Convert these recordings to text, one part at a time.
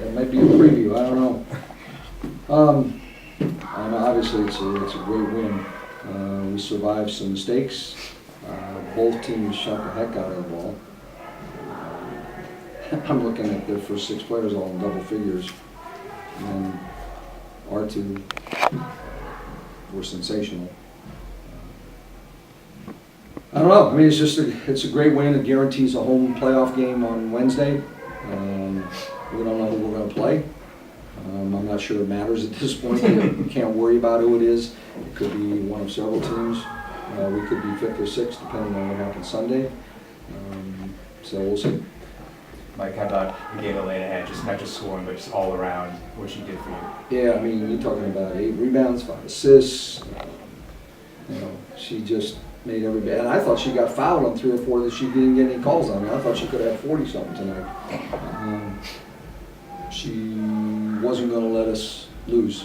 It might be a preview, I don't know. And obviously, it's a great win. We survived some mistakes. Both teams shot the heck out of the ball. I'm looking at their first 6 players all in double figures. And our 2 were sensational. I don't know. I mean, it's a great win. It guarantees a home playoff game on Wednesday. We don't know who we're going to play. I'm not sure it matters at this point. We can't worry about who it is. It could be one of several teams. We could be 5th or 6th, depending on what happens Sunday. So we'll see. Mike, how about the game that Elena had, just not just scoring, but just all around what she did for you? Yeah, I mean, you're talking about 8 rebounds, 5 assists. She just made every. And I thought she got fouled on 3 or 4 that she didn't get any calls on. I thought she could have had 40-something tonight. She wasn't going to let us lose.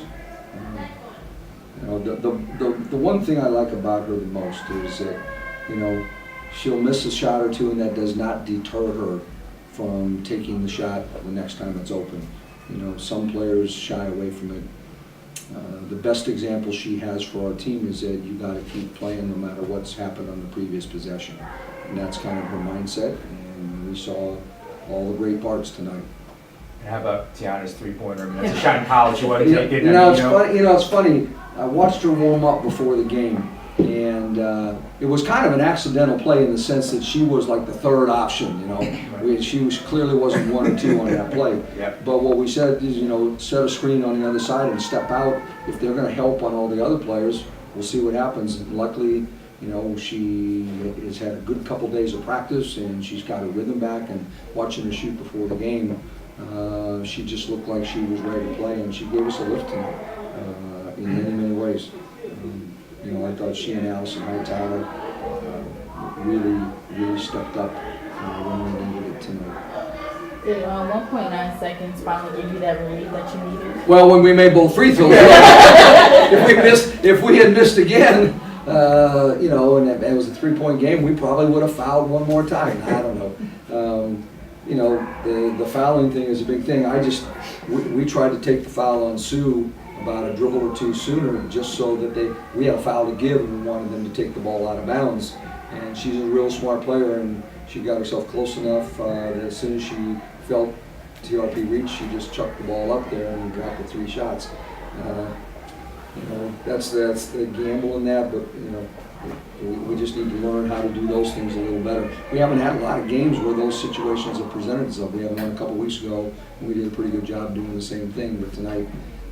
The one thing I like about her the most is that, she'll miss a shot or 2, and that does not deter her from taking the shot the next time it's open. Some players shy away from it. The best example she has for our team is that you got to keep playing no matter what's happened on the previous possession. And that's kind of her mindset, and we saw all the great parts tonight. And how about Tiana's 3-pointer? I mean, that's a shot in college. She wasn't taking it. It's funny. I watched her warm up before the game, and it was kind of an accidental play in the sense that she was like the 3rd option. She clearly wasn't 1 or 2 on that play. Yep. But what we said is, set a screen on the other side and step out. If they're going to help on all the other players, we'll see what happens. And luckily, she has had a good couple days of practice, and she's got her rhythm back. And watching her shoot before the game, she just looked like she was ready to play, and she gave us a lift tonight in many ways. I thought she and Allison Hightower really stepped up when we needed it tonight. Did 1.9 seconds finally give you that relief that you needed? Well, when we made both free throws, if we had missed again, and it was a 3-point game, we probably would have fouled one more time. I don't know. The fouling thing is a big thing. We tried to take the foul on Sue about a dribble or 2 sooner, just so that we had a foul to give, and we wanted them to take the ball out of bounds. And she's a real smart player, and she got herself close enough that as soon as she felt TRP reach, she just chucked the ball up there and dropped the 3 shots. That's the gamble in that, but we just need to learn how to do those things a little better. We haven't had a lot of games where those situations have presented themselves. We had one a couple weeks ago, and we did a pretty good job doing the same thing, but tonight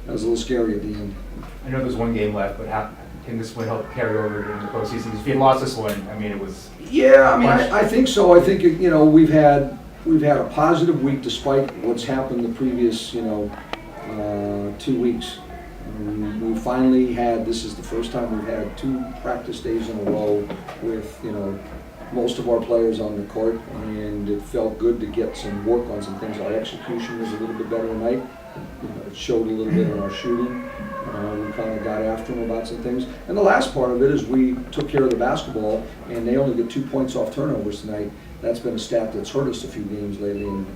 that was a little scary at the end. I know there's 1 game left, but how can this one help carry over into the postseason? If you had lost this one, I mean, it was. Yeah, I mean, I think so. I think we've had a positive week despite what's happened the previous 2 weeks. We finally had. This is the first time we've had 2 practice days in a row with most of our players on the court, and it felt good to get some work on some things. Our execution was a little bit better tonight. It showed a little bit in our shooting. We kind of got after them about some things. And the last part of it is we took care of the basketball, and they only get 2 points off turnovers tonight. That's been a stat that's hurt us a few games lately, and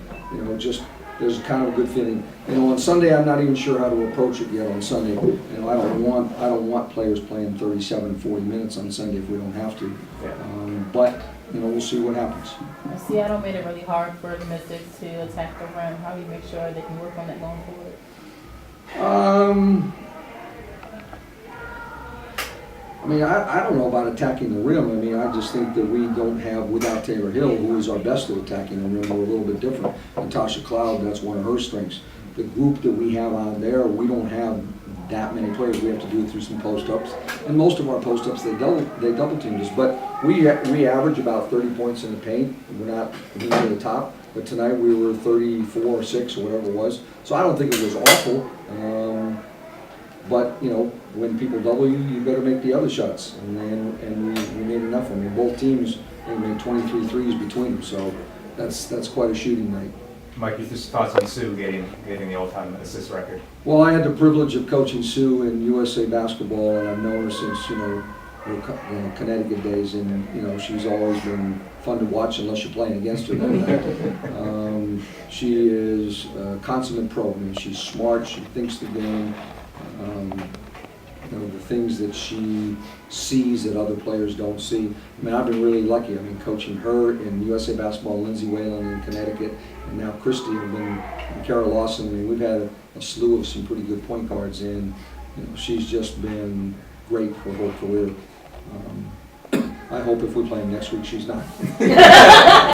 there's kind of a good feeling. On Sunday, I'm not even sure how to approach it yet on Sunday. I don't want players playing 37, 40 minutes on Sunday if we don't have to. But we'll see what happens. Seattle made it really hard for the Mystics to attack the rim. How do you make sure they can work on that going forward? I don't know about attacking the rim. I just think that we don't have, without Taylor Hill, who is our best at attacking the rim, we're a little bit different. Natasha Cloud, that's one of her strengths. The group that we have on there, we don't have that many players. We have to do it through some post-ups. And most of our post-ups, they double teamed us. But we average about 30 points in the paint. We're not near the top. But tonight we were 34 or 6 or whatever it was. So I don't think it was awful. But when people double you, you better make the other shots. And we made enough of them. Both teams, we made 23 threes between them. So that's quite a shooting night. Mike, your thoughts on Sue getting the all-time assist record? Well, I had the privilege of coaching Sue in USA basketball, and I've known her since Connecticut days, and she's always been fun to watch unless you're playing against her. She is a consummate pro. I mean, she's smart. She thinks the game. The things that she sees that other players don't see. I mean, I've been really lucky. I mean, coaching her in USA Basketball, Lindsay Whalen in Connecticut, and now Christy and Kara Lawson. I mean, we've had a slew of some pretty good point guards, and she's just been great for her whole career. I hope if we play them next week, she's not.